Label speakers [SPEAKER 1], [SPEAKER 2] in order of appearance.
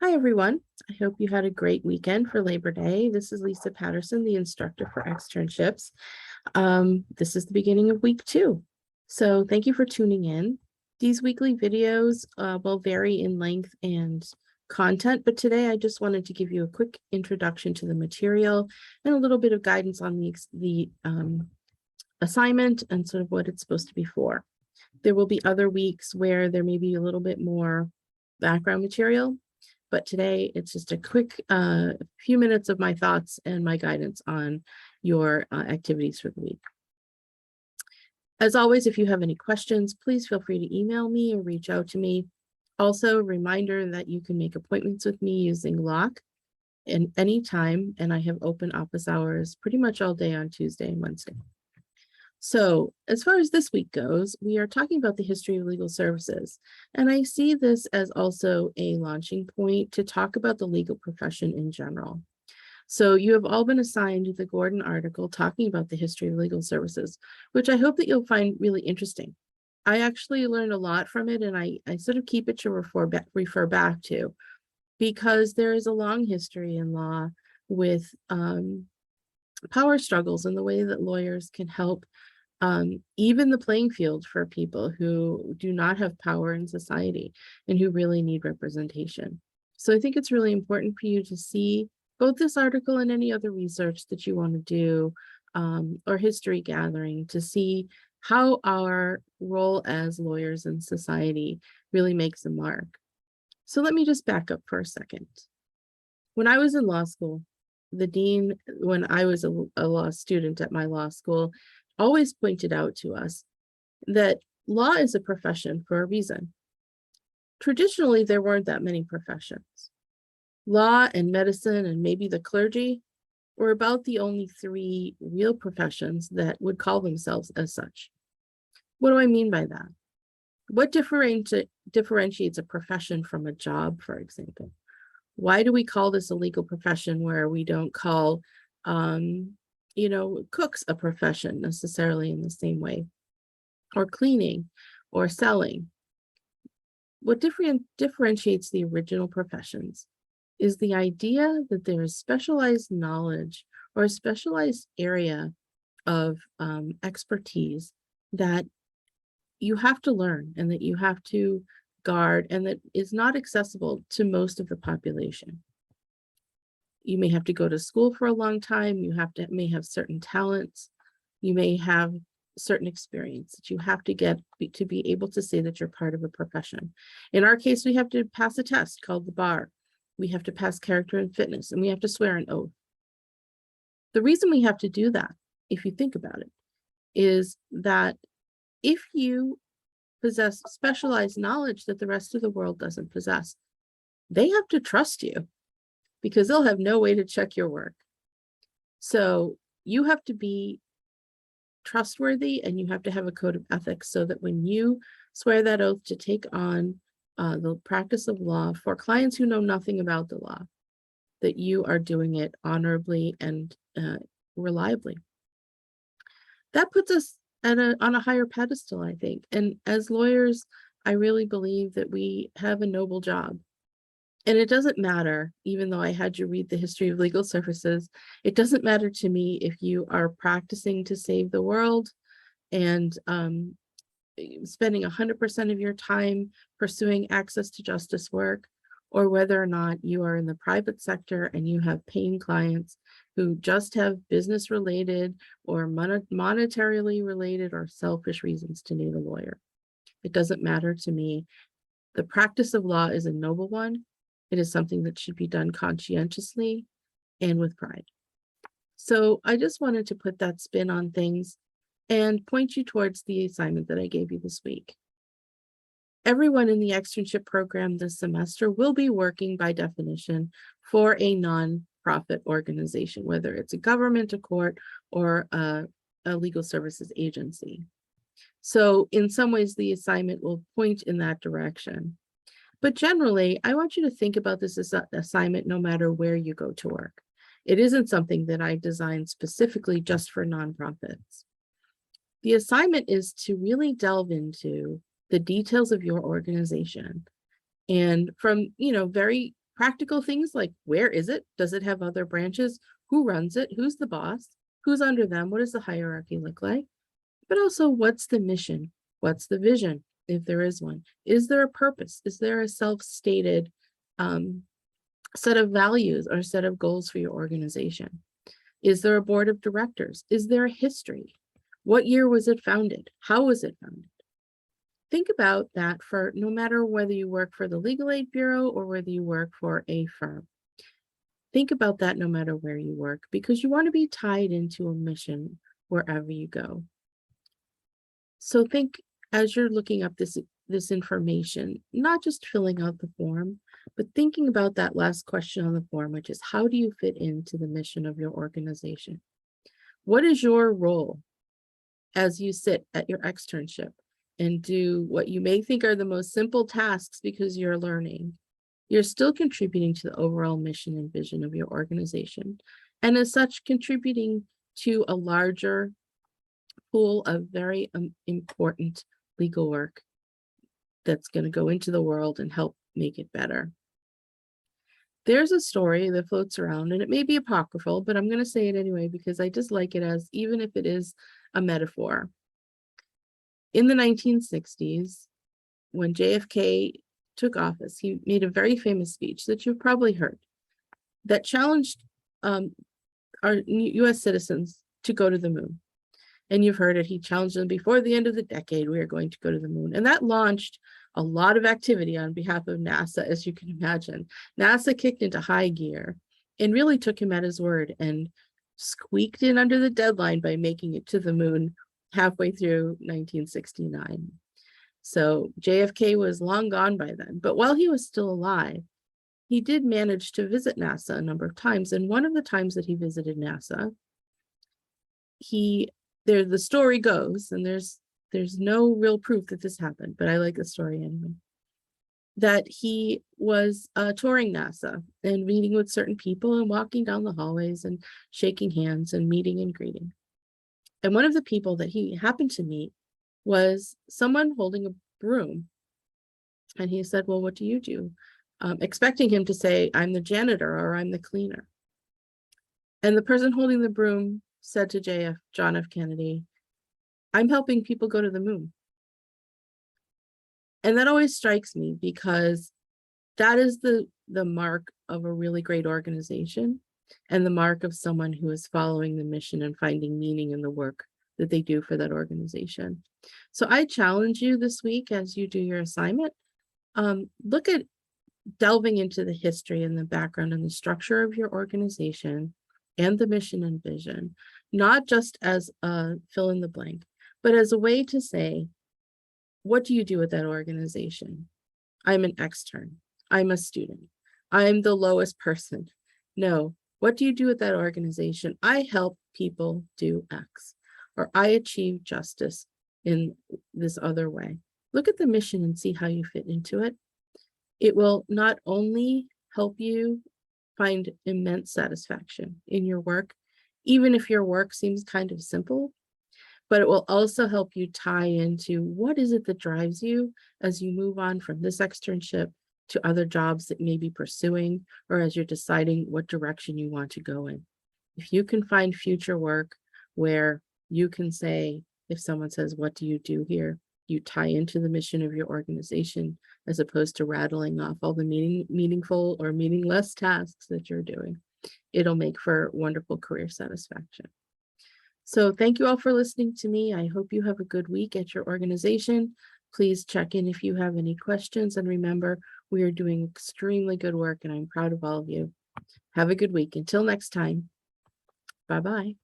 [SPEAKER 1] Hi, everyone. I hope you had a great weekend for Labor Day. This is Lisa Patterson, the instructor for externships. This is the beginning of week 2. So thank you for tuning in. These weekly videos will vary in length and content, but today I just wanted to give you a quick introduction to the material and a little bit of guidance on the assignment and sort of what it's supposed to be for. There will be other weeks where there may be a little bit more background material, but today it's just a quick few minutes of my thoughts and my guidance on your activities for the week. As always, if you have any questions, please feel free to email me or reach out to me. Also, a reminder that you can make appointments with me using Lock at any time, and I have open office hours pretty much all day on Tuesday and Wednesday. So as far as this week goes, we are talking about the history of legal services. And I see this as also a launching point to talk about the legal profession in general. So you have all been assigned the Gordon article talking about the history of legal services, which I hope that you'll find really interesting. I actually learned a lot from it, and I sort of keep it to refer back to, because there is a long history in law with power struggles and the way that lawyers can help even the playing field for people who do not have power in society and who really need representation. So I think it's really important for you to see both this article and any other research that you want to do, or history gathering, to see how our role as lawyers in society really makes a mark. So let me just back up for a second. When I was in law school, the dean, when I was a law student at my law school, always pointed out to us that law is a profession for a reason. Traditionally, there weren't that many professions. Law and medicine and maybe the clergy were about the only 3 real professions that would call themselves as such. What do I mean by that? What differentiates a profession from a job, for example? Why do we call this a legal profession where we don't call cooks a profession necessarily in the same way, or cleaning or selling? What differentiates the original professions is the idea that there is specialized knowledge or a specialized area of expertise that you have to learn and that you have to guard, and that is not accessible to most of the population. You may have to go to school for a long time. You may have certain talents. You may have certain experience that you have to get to be able to say that you're part of a profession. In our case, we have to pass a test called the bar. We have to pass character and fitness, and we have to swear an oath. The reason we have to do that, if you think about it, is that if you possess specialized knowledge that the rest of the world doesn't possess, they have to trust you, because they'll have no way to check your work. So you have to be trustworthy, and you have to have a code of ethics so that when you swear that oath to take on the practice of law for clients who know nothing about the law, that you are doing it honorably and reliably. That puts us on a higher pedestal, I think. And as lawyers, I really believe that we have a noble job. And it doesn't matter, even though I had you read the history of legal services, it doesn't matter to me if you are practicing to save the world and spending 100% of your time pursuing access to justice work, or whether or not you are in the private sector and you have paying clients who just have business related or monetarily related or selfish reasons to need a lawyer. It doesn't matter to me. The practice of law is a noble one. It is something that should be done conscientiously and with pride. So I just wanted to put that spin on things and point you towards the assignment that I gave you this week. Everyone in the externship program this semester will be working by definition for a nonprofit organization, whether it's a government, a court, or a legal services agency. So in some ways, the assignment will point in that direction. But generally, I want you to think about this as an assignment no matter where you go to work. It isn't something that I designed specifically just for nonprofits. The assignment is to really delve into the details of your organization, and from very Practical things like, where is it? Does it have other branches? Who runs it? Who's the boss? Who's under them? What does the hierarchy look like? But also, what's the mission? What's the vision, if there is one? Is there a purpose? Is there a self-stated set of values or set of goals for your organization? Is there a board of directors? Is there a history? What year was it founded? How was it founded? Think about that for no matter whether you work for the Legal Aid Bureau or whether you work for a firm. Think about that no matter where you work, because you want to be tied into a mission wherever you go. So think as you're looking up this information, not just filling out the form, but thinking about that last question on the form, which is, how do you fit into the mission of your organization? What is your role as you sit at your externship and do what you may think are the most simple tasks because you're learning? You're still contributing to the overall mission and vision of your organization, and as such, contributing to a larger pool of very important legal work that's going to go into the world and help make it better. There's a story that floats around, and it may be apocryphal, but I'm going to say it anyway because I just like it, as even if it is a metaphor. In the 1960s, when JFK took office, he made a very famous speech that you've probably heard that challenged our US citizens to go to the moon. And you've heard it. He challenged them, before the end of the decade, we are going to go to the moon. And that launched a lot of activity on behalf of NASA, as you can imagine. NASA kicked into high gear and really took him at his word and squeaked in under the deadline by making it to the moon halfway through 1969. So JFK was long gone by then. But while he was still alive, he did manage to visit NASA a number of times. And one of the times that he visited NASA, the story goes, and there's no real proof that this happened, but I like the story anyway, that he was touring NASA and meeting with certain people and walking down the hallways and shaking hands and meeting and greeting. And one of the people that he happened to meet was someone holding a broom. And he said, well, what do you do? Expecting him to say, I'm the janitor or I'm the cleaner. And the person holding the broom said to John F. Kennedy, I'm helping people go to the moon. And that always strikes me, because that is the mark of a really great organization and the mark of someone who is following the mission and finding meaning in the work that they do for that organization. So I challenge you this week, as you do your assignment, look at delving into the history and the background and the structure of your organization and the mission and vision, not just as a fill in the blank, but as a way to say, what do you do with that organization? I'm an extern. I'm a student. I'm the lowest person. No, what do you do with that organization? I help people do X, or I achieve justice in this other way. Look at the mission and see how you fit into it. It will not only help you find immense satisfaction in your work, even if your work seems kind of simple, but it will also help you tie into what is it that drives you as you move on from this externship to other jobs that you may be pursuing, or as you're deciding what direction you want to go in. If you can find future work where you can say, if someone says, what do you do here? You tie into the mission of your organization, as opposed to rattling off all the meaningful or meaningless tasks that you're doing. It'll make for wonderful career satisfaction. So thank you all for listening to me. I hope you have a good week at your organization. Please check in if you have any questions. And remember, we are doing extremely good work, and I'm proud of all of you. Have a good week. Until next time. Bye-bye.